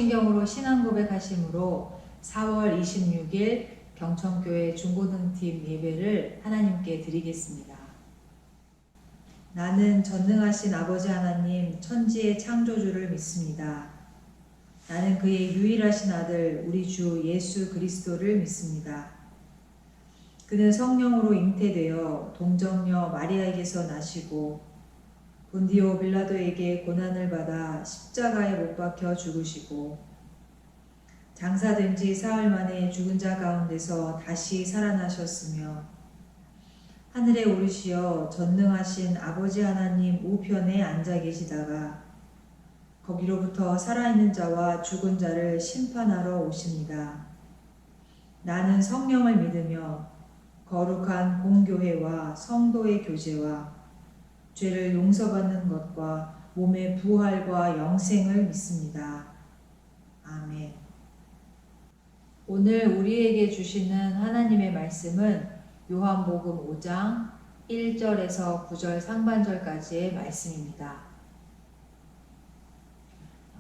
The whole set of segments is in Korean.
무엇인경으로 신앙 고백하심으로 4월 26일 경천교회 중고등팀 예배를 하나님께 드리겠습니다. 나는 전능하신 아버지 하나님 천지의 창조주를 믿습니다. 나는 그의 유일하신 아들 우리 주 예수 그리스도를 믿습니다. 그는 성령으로 잉태되어 동정녀 마리아에게서 나시고 본디오 빌라도에게 고난을 받아 십자가에 못 박혀 죽으시고 장사된 지 사흘 만에 죽은 자 가운데서 다시 살아나셨으며 하늘에 오르시어 전능하신 아버지 하나님 우편에 앉아 계시다가 거기로부터 살아있는 자와 죽은 자를 심판하러 오십니다. 나는 성령을 믿으며 거룩한 공교회와 성도의 교제와 죄를 용서받는 것과 몸의 부활과 영생을 믿습니다. 아멘. 오늘 우리에게 주시는 하나님의 말씀은 요한복음 5장 1절에서 9절 상반절까지의 말씀입니다.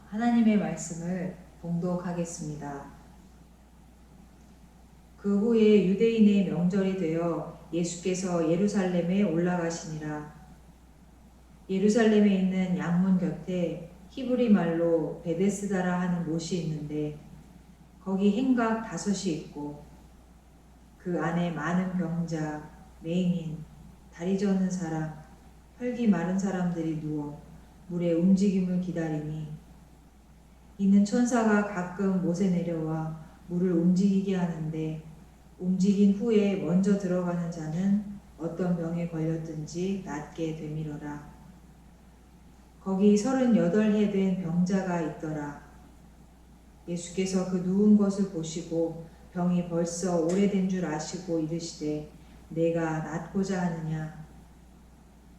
하나님의 말씀을 봉독하겠습니다. 그 후에 유대인의 명절이 되어 예수께서 예루살렘에 올라가시니라. 예루살렘에 있는 양문 곁에 히브리 말로 베데스다라 하는 못이 있는데 거기 행각 5이 있고 그 안에 많은 병자, 맹인, 다리 저는 사람, 혈기 마른 사람들이 누워 물의 움직임을 기다리니 이는 천사가 가끔 못에 내려와 물을 움직이게 하는데 움직인 후에 먼저 들어가는 자는 어떤 병에 걸렸든지 낫게 되밀어라. 거기 38해 된 병자가 있더라. 예수께서 그 누운 것을 보시고 병이 벌써 오래된 줄 아시고 이르시되 내가 낫고자 하느냐.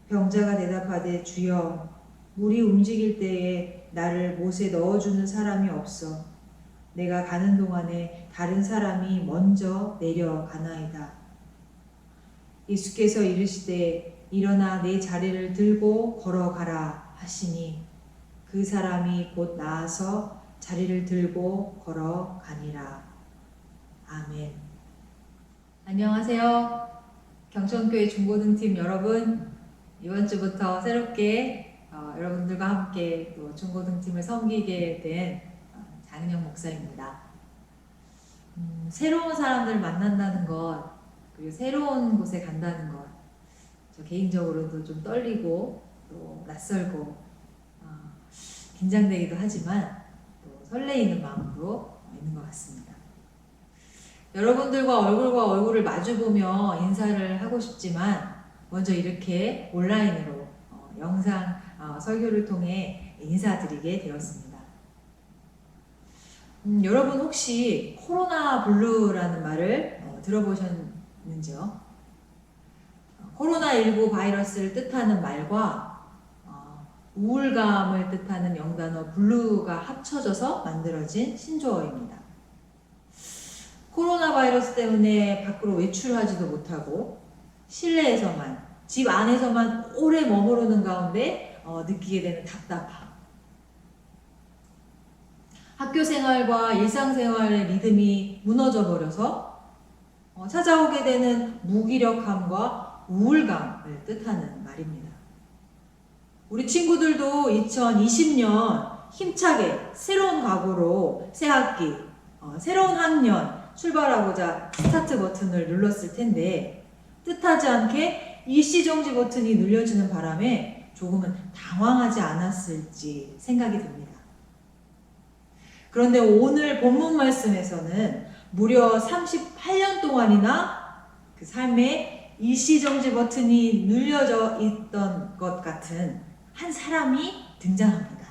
병자가 대답하되 주여 물이 움직일 때에 나를 못에 넣어주는 사람이 없어 내가 가는 동안에 다른 사람이 먼저 내려가나이다. 예수께서 이르시되 일어나 내 자리를 들고 걸어가라 하시니 그 사람이 곧 나아서 자리를 들고 걸어가니라. 아멘. 안녕하세요. 경천교회 중고등팀 여러분, 이번 주부터 새롭게 여러분들과 함께 또 중고등팀을 섬기게 된 장은영 목사입니다. 새로운 사람들 만난다는 것, 그리고 새로운 곳에 간다는 것, 저 개인적으로도 좀 떨리고 또 낯설고 긴장되기도 하지만 또 설레이는 마음도 있는 것 같습니다. 여러분들과 얼굴을 마주보며 인사를 하고 싶지만 먼저 이렇게 온라인으로 영상 설교를 통해 인사드리게 되었습니다. 여러분 혹시 코로나 블루라는 말을 들어보셨는지요? 코로나19 바이러스를 뜻하는 말과 우울감을 뜻하는 영단어 블루가 합쳐져서 만들어진 신조어입니다. 코로나 바이러스 때문에 밖으로 외출하지도 못하고 실내에서만, 집 안에서만 오래 머무르는 가운데 느끼게 되는 답답함. 학교 생활과 일상생활의 리듬이 무너져 버려서 찾아오게 되는 무기력함과 우울감을 뜻하는 말입니다. 우리 친구들도 2020년 힘차게 새로운 각오로 새학기, 새로운 학년 출발하고자 스타트 버튼을 눌렀을 텐데 뜻하지 않게 일시정지 버튼이 눌려지는 바람에 조금은 당황하지 않았을지 생각이 듭니다. 그런데 오늘 본문 말씀에서는 무려 38년 동안이나 그 삶에 일시정지 버튼이 눌려져 있던 것 같은 한 사람이 등장합니다.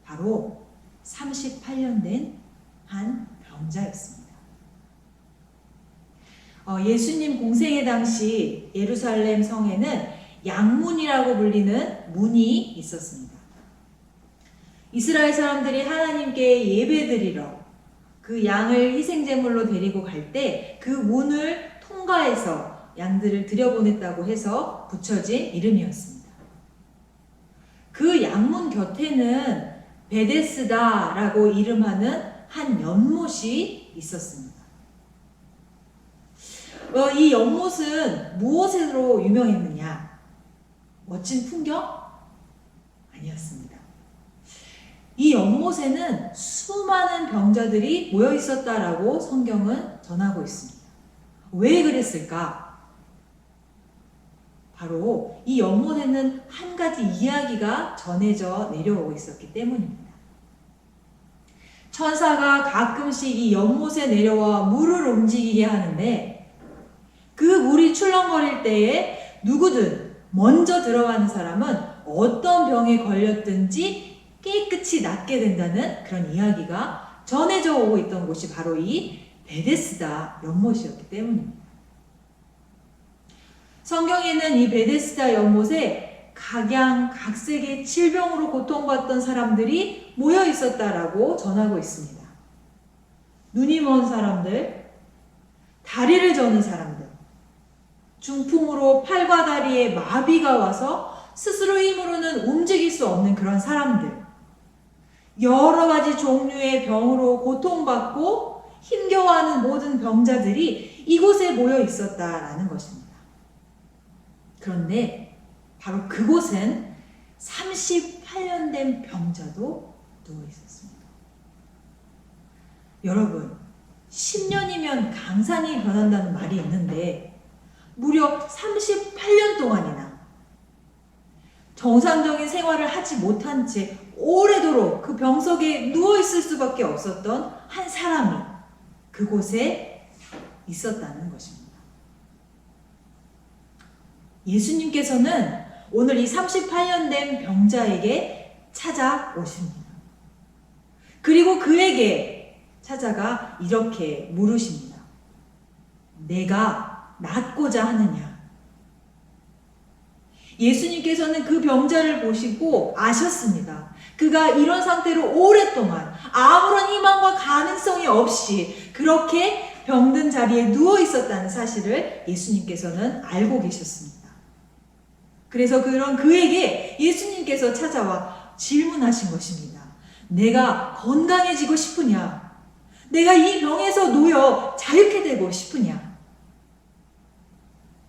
바로 38년 된 한 병자였습니다. 예수님 공생의 당시 예루살렘 성에는 양문이라고 불리는 문이 있었습니다. 이스라엘 사람들이 하나님께 예배드리러 그 양을 희생제물로 데리고 갈 때 그 문을 통과해서 양들을 들여보냈다고 해서 붙여진 이름이었습니다. 그 양문 곁에는 베데스다라고 이름하는 한 연못이 있었습니다. 이 연못은 무엇으로 유명했느냐? 멋진 풍경? 아니었습니다. 이 연못에는 수많은 병자들이 모여 있었다라고 성경은 전하고 있습니다. 왜 그랬을까? 바로 이 연못에는 한 가지 이야기가 전해져 내려오고 있었기 때문입니다. 천사가 가끔씩 이 연못에 내려와 물을 움직이게 하는데 그 물이 출렁거릴 때에 누구든 먼저 들어가는 사람은 어떤 병에 걸렸든지 깨끗이 낫게 된다는 그런 이야기가 전해져 오고 있던 곳이 바로 이 베데스다 연못이었기 때문입니다. 성경에는 이 베데스다 연못에 각양각색의 질병으로 고통받던 사람들이 모여 있었다라고 전하고 있습니다. 눈이 먼 사람들, 다리를 저는 사람들, 중풍으로 팔과 다리에 마비가 와서 스스로 힘으로는 움직일 수 없는 그런 사람들, 여러 가지 종류의 병으로 고통받고 힘겨워하는 모든 병자들이 이곳에 모여 있었다라는 것입니다. 그런데 바로 그곳엔 38년 된 병자도 누워 있었습니다. 여러분, 10년이면 강산이 변한다는 말이 있는데 무려 38년 동안이나 정상적인 생활을 하지 못한 채 오래도록 그 병석에 누워있을 수밖에 없었던 한 사람이 그곳에 있었다는 것입니다. 예수님께서는 오늘 이 38년 된 병자에게 찾아오십니다. 그리고 그에게 찾아가 이렇게 물으십니다. 내가 낫고자 하느냐? 예수님께서는 그 병자를 보시고 아셨습니다. 그가 이런 상태로 오랫동안 아무런 희망과 가능성이 없이 그렇게 병든 자리에 누워 있었다는 사실을 예수님께서는 알고 계셨습니다. 그래서 그에게 예수님께서 찾아와 질문하신 것입니다. 내가 건강해지고 싶으냐? 내가 이 병에서 놓여 자유케 되고 싶으냐?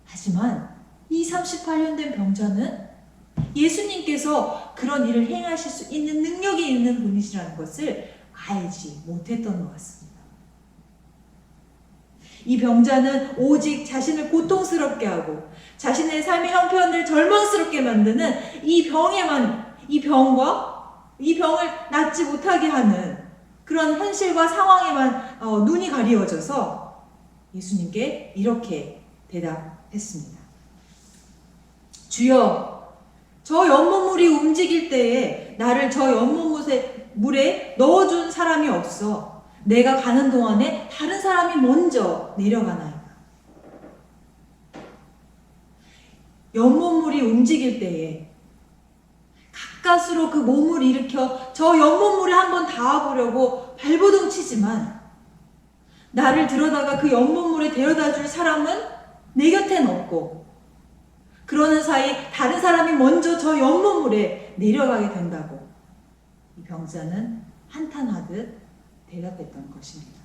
하지만 이 38년 된 병자는 예수님께서 그런 일을 행하실 수 있는 능력이 있는 분이시라는 것을 알지 못했던 것 같습니다. 이 병자는 오직 자신을 고통스럽게 하고 자신의 삶의 형편을 절망스럽게 만드는 이 병과 이 병을 낫지 못하게 하는 그런 현실과 상황에만 눈이 가리워져서 예수님께 이렇게 대답했습니다. 주여, 저 연못물이 움직일 때에 나를 저 연못물에 넣어준 사람이 없어. 내가 가는 동안에 다른 사람이 먼저 내려가나이다. 연못물이 움직일 때에 가까스로 그 몸을 일으켜 저 연못물에 한번 닿아보려고 발버둥 치지만 나를 들여다가 그 연못물에 데려다 줄 사람은 내 곁엔 없고 그러는 사이 다른 사람이 먼저 저 연못물에 내려가게 된다고 이 병자는 한탄하듯 대답했던 것입니다.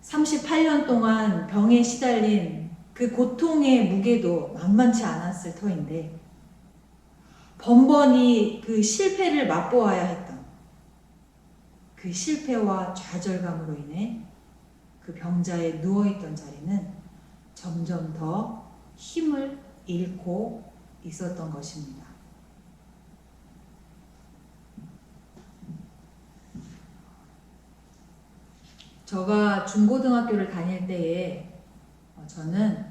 38년 동안 병에 시달린 그 고통의 무게도 만만치 않았을 터인데 번번이 그 실패를 맛보아야 했던 그 실패와 좌절감으로 인해 그 병자의 누워있던 자리는 점점 더 힘을 잃고 있었던 것입니다. 제가 중고등학교를 다닐 때에 저는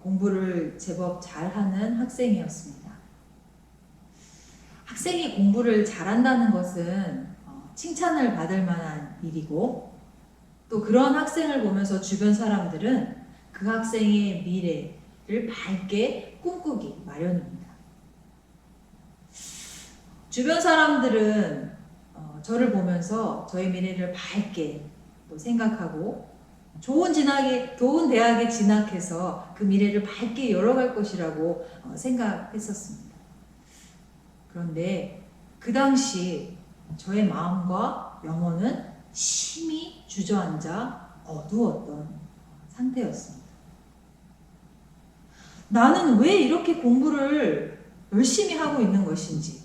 공부를 제법 잘하는 학생이었습니다. 학생이 공부를 잘한다는 것은 칭찬을 받을 만한 일이고 또 그런 학생을 보면서 주변 사람들은 그 학생의 미래를 밝게 꿈꾸기 마련입니다. 주변 사람들은 저를 보면서 저의 미래를 밝게 또 생각하고 좋은 대학에 진학해서 그 미래를 밝게 열어갈 것이라고 생각했었습니다. 그런데 그 당시 저의 마음과 영혼은 심히 주저앉아 어두웠던 상태였습니다. 나는 왜 이렇게 공부를 열심히 하고 있는 것인지,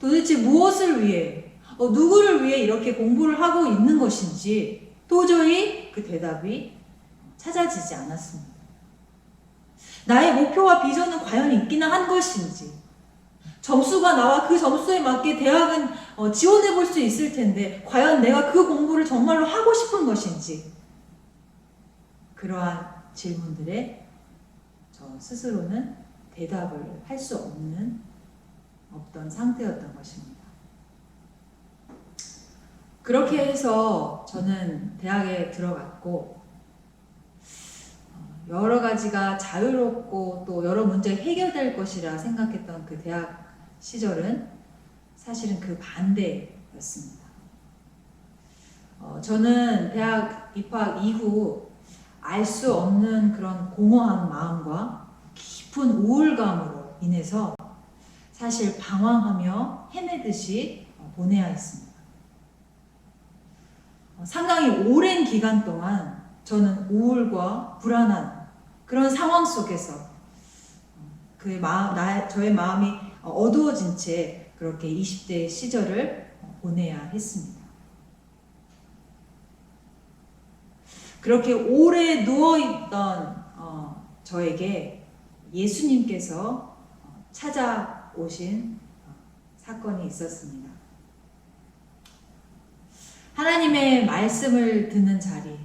도대체 무엇을 위해, 누구를 위해 이렇게 공부를 하고 있는 것인지 도저히 그 대답이 찾아지지 않았습니다. 나의 목표와 비전은 과연 있기는 한 것인지, 점수가 나와 그 점수에 맞게 대학은 지원해 볼 수 있을 텐데 과연 내가 그 공부를 정말로 하고 싶은 것인지, 그러한 질문들에 저 스스로는 대답을 할 수 없던 상태였던 것입니다. 그렇게 해서 저는 대학에 들어갔고, 여러 가지가 자유롭고 또 여러 문제가 해결될 것이라 생각했던 그 대학 시절은 사실은 그 반대였습니다. 저는 대학 입학 이후 알 수 없는 그런 공허한 마음과 깊은 우울감으로 인해서 사실 방황하며 헤매듯이 보내야 했습니다. 상당히 오랜 기간 동안 저는 우울과 불안한 그런 상황 속에서 저의 마음이 어두워진 채 그렇게 20대 시절을 보내야 했습니다. 그렇게 오래 누워있던 저에게 예수님께서 찾아오신 사건이 있었습니다. 하나님의 말씀을 듣는 자리,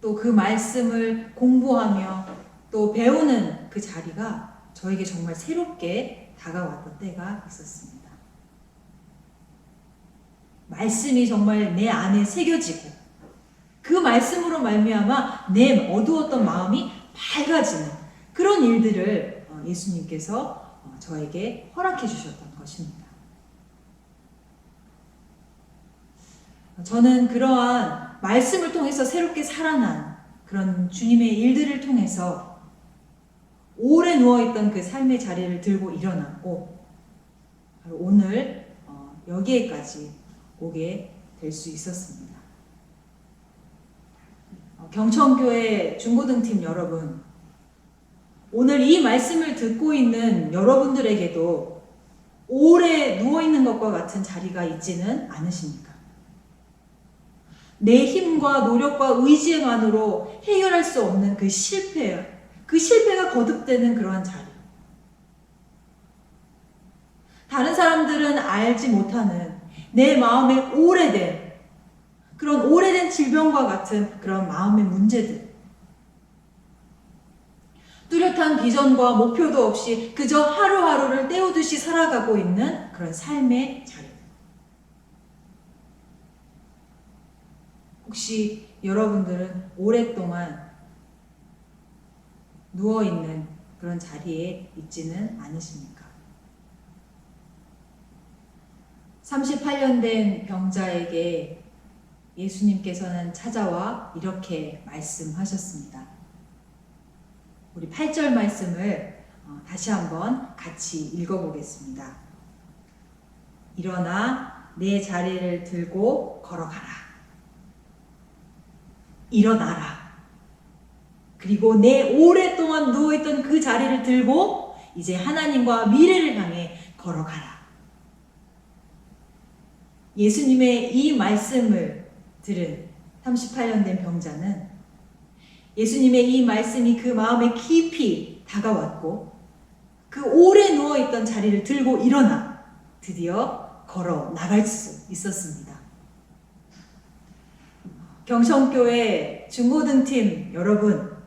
또 그 말씀을 공부하며 또 배우는 그 자리가 저에게 정말 새롭게 다가왔던 때가 있었습니다. 말씀이 정말 내 안에 새겨지고 그 말씀으로 말미암아 내 어두웠던 마음이 밝아지는 그런 일들을 예수님께서 저에게 허락해 주셨던 것입니다. 저는 그러한 말씀을 통해서 새롭게 살아난 그런 주님의 일들을 통해서 오래 누워있던 그 삶의 자리를 들고 일어났고, 바로 오늘 여기에까지 오게 될 수 있었습니다. 경천교회 중고등팀 여러분, 오늘 이 말씀을 듣고 있는 여러분들에게도 오래 누워있는 것과 같은 자리가 있지는 않으십니까? 내 힘과 노력과 의지만으로 해결할 수 없는 그 실패가 거듭되는 그러한 자리. 다른 사람들은 알지 못하는 내 마음에 그런 오래된 질병과 같은 그런 마음의 문제들. 뚜렷한 비전과 목표도 없이 그저 하루하루를 때우듯이 살아가고 있는 그런 삶의 자리. 혹시 여러분들은 오랫동안 누워있는 그런 자리에 있지는 않으십니까? 38년 된 병자에게 예수님께서는 찾아와 이렇게 말씀하셨습니다. 우리 8절 말씀을 다시 한번 같이 읽어보겠습니다. 일어나 내 자리를 들고 걸어가라. 일어나라. 그리고 내 오랫동안 누워있던 그 자리를 들고 이제 하나님과 미래를 향해 걸어가라. 예수님의 이 말씀을 들은 38년 된 병자는 예수님의 이 말씀이 그 마음에 깊이 다가왔고, 그 오래 누워있던 자리를 들고 일어나 드디어 걸어 나갈 수 있었습니다. 경천교회 중고등팀 여러분,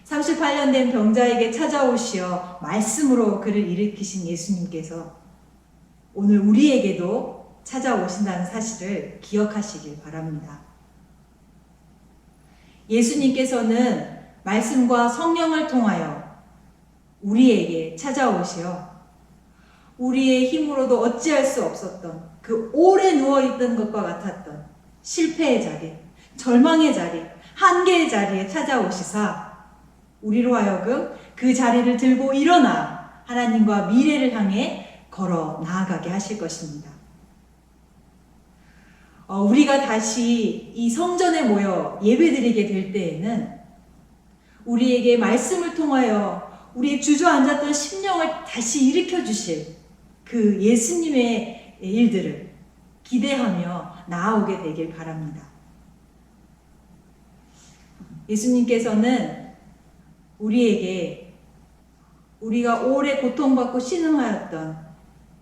38년 된 병자에게 찾아오시어 말씀으로 그를 일으키신 예수님께서 오늘 우리에게도 찾아오신다는 사실을 기억하시길 바랍니다. 예수님께서는 말씀과 성령을 통하여 우리에게 찾아오시어 우리의 힘으로도 어찌할 수 없었던 그 오래 누워있던 것과 같았던 실패의 자리, 절망의 자리, 한계의 자리에 찾아오시사 우리로 하여금 그 자리를 들고 일어나 하나님과 미래를 향해 걸어 나아가게 하실 것입니다. 우리가 다시 이 성전에 모여 예배드리게 될 때에는 우리에게 말씀을 통하여 우리의 주저앉았던 심령을 다시 일으켜 주실 그 예수님의 일들을 기대하며 나아오게 되길 바랍니다. 예수님께서는 우리에게 우리가 오래 고통받고 신음하였던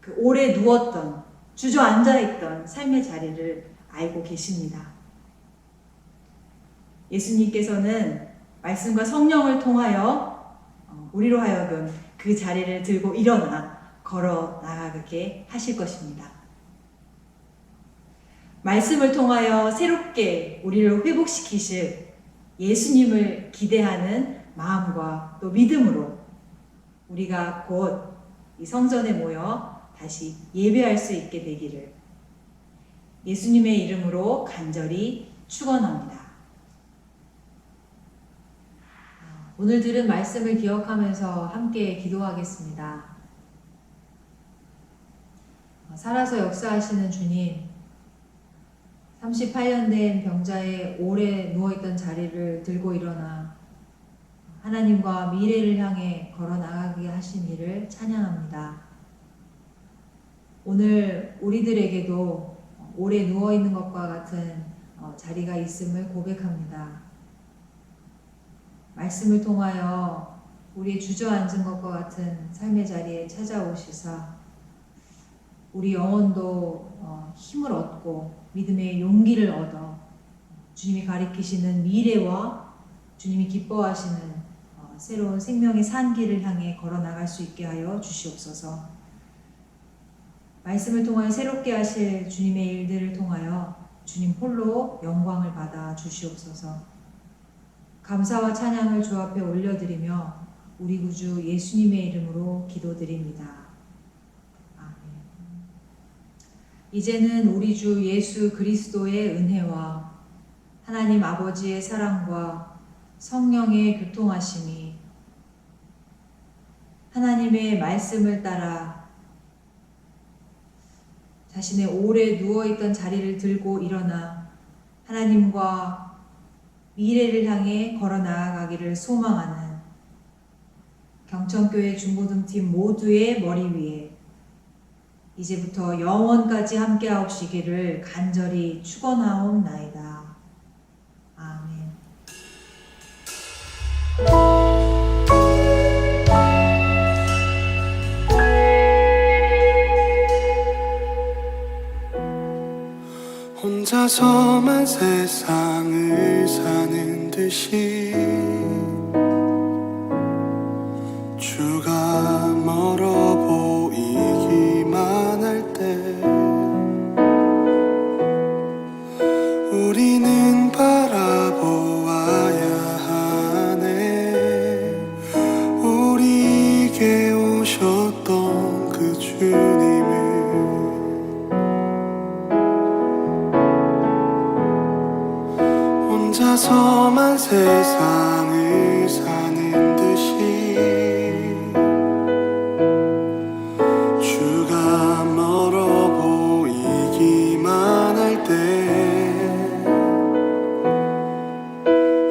그 오래 누웠던 주저앉아 있던 삶의 자리를 알고 계십니다. 예수님께서는 말씀과 성령을 통하여 우리로 하여금 그 자리를 들고 일어나 걸어 나가게 하실 것입니다. 말씀을 통하여 새롭게 우리를 회복시키실 예수님을 기대하는 마음과 또 믿음으로 우리가 곧 이 성전에 모여 다시 예배할 수 있게 되기를 예수님의 이름으로 간절히 축원합니다. 오늘 들은 말씀을 기억하면서 함께 기도하겠습니다. 살아서 역사하시는 주님, 38년 된 병자의 오래 누워있던 자리를 들고 일어나 하나님과 미래를 향해 걸어 나가게 하신 이를 찬양합니다. 오늘 우리들에게도 오래 누워있는 것과 같은 자리가 있음을 고백합니다. 말씀을 통하여 우리 주저앉은 것과 같은 삶의 자리에 찾아오시사 우리 영혼도 힘을 얻고 믿음의 용기를 얻어 주님이 가리키시는 미래와 주님이 기뻐하시는 새로운 생명의 산길을 향해 걸어 나갈 수 있게 하여 주시옵소서. 말씀을 통하여 새롭게 하실 주님의 일들을 통하여 주님 홀로 영광을 받아 주시옵소서. 감사와 찬양을 주 앞에 올려드리며 우리 구주 예수님의 이름으로 기도드립니다. 아멘. 이제는 우리 주 예수 그리스도의 은혜와 하나님 아버지의 사랑과 성령의 교통하심이 하나님의 말씀을 따라 자신의 오래 누워있던 자리를 들고 일어나 하나님과 미래를 향해 걸어 나아가기를 소망하는 경천교회 중고등팀 모두의 머리 위에 이제부터 영원까지 함께하옵시기를 간절히 축원하옵나이다. 아멘. 혼자서만 세상을 사는 듯이 주가 멀어 보이기만 할 때 우리는 바라보아야 하네. 우리에게 오셨던 그 주님을 혼자서만 세상을 사는 듯이 주가 멀어 보이기만 할 때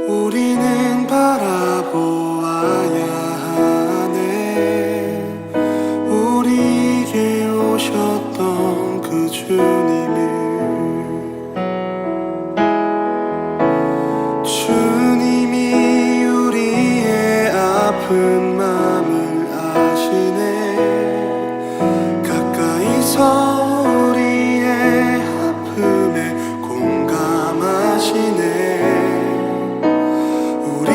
우리는 바라보아야 하네. 우리에게 오셨던 그 주님을 주님이 우리의 아픈 마음을 아시네. 가까이서 우리의 아픔에 공감하시네. 우리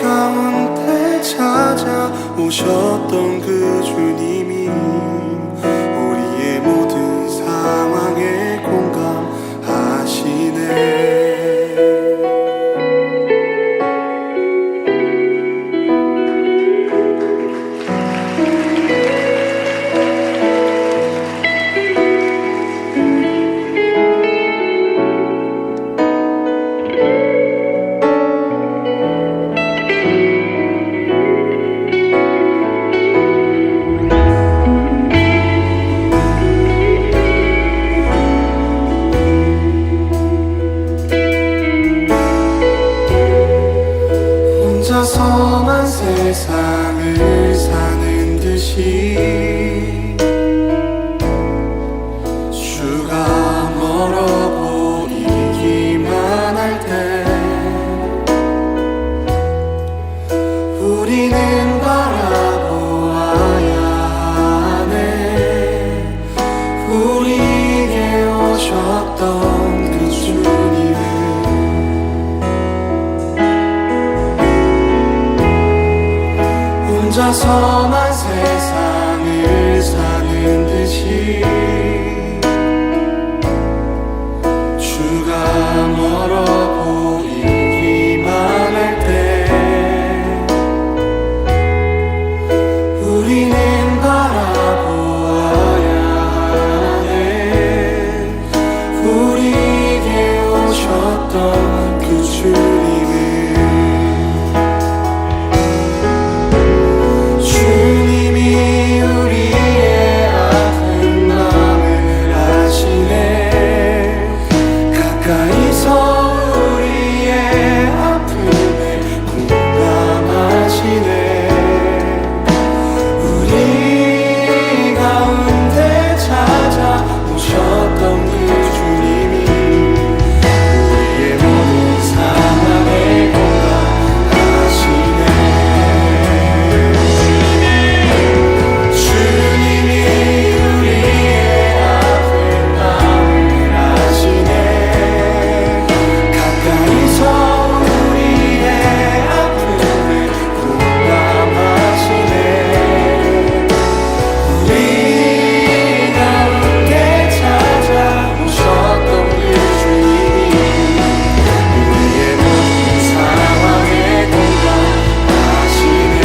가운데 찾아오셨던 그 주님이 우리의 모든 상황에 공감하시네. 오셨던 그 주님을 혼자서만 세상을 사는 듯이 주가 멀어 보이기만 할 때 우리는 바라보아야 하네. 우리에게 오셨던 그 주님을 주님이 우리의 아픈 마음을 아시네. 가까이서 우리의 아픔을 공감하시네. 우리 가운데 찾아오셨던 그 주님이 우리의 모든 상황에 공감하시네. 주님이 우리의 아픈 마음을 아시네. 가까이서 우리의 아픔을 공감하시네. 우리 가운데 찾아오셨던 그 주님이 우리의 모든 상황에 공감하시네.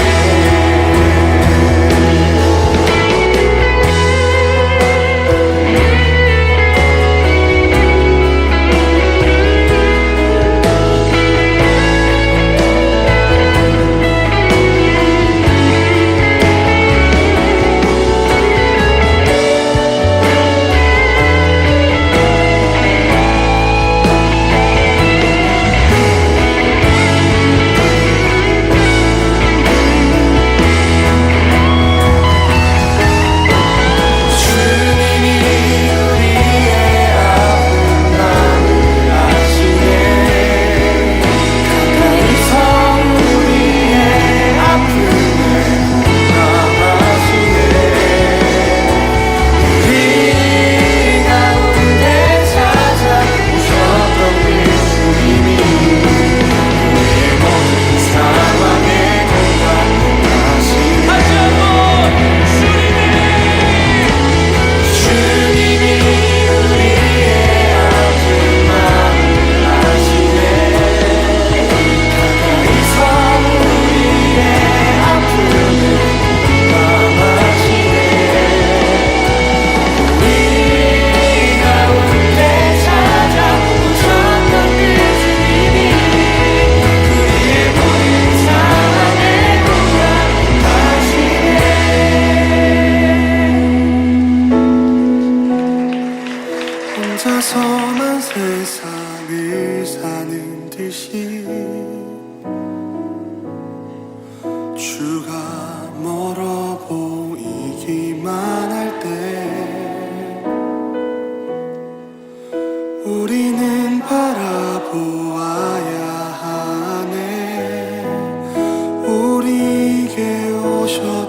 주님이 우리의 아픈 마음을 아시네. 가까이서 우리의 아픔을 공감하시네. 우리 가운데 찾아오셨던 그 주님이 우리의 모든 상황에 공감하시네. 주님이 우리의 아픈 마음을 아시네. 가까이서 우리의 아픔을 공감하시네. 우리 가운데 찾아오셨던 그 주님이 우리의 모든 상황에 공감하시네. 혼자서만 세상을 사는 듯이 주가 멀어 보이기만 할 때 우리는 바라보아야 하네. 우리에게 오셨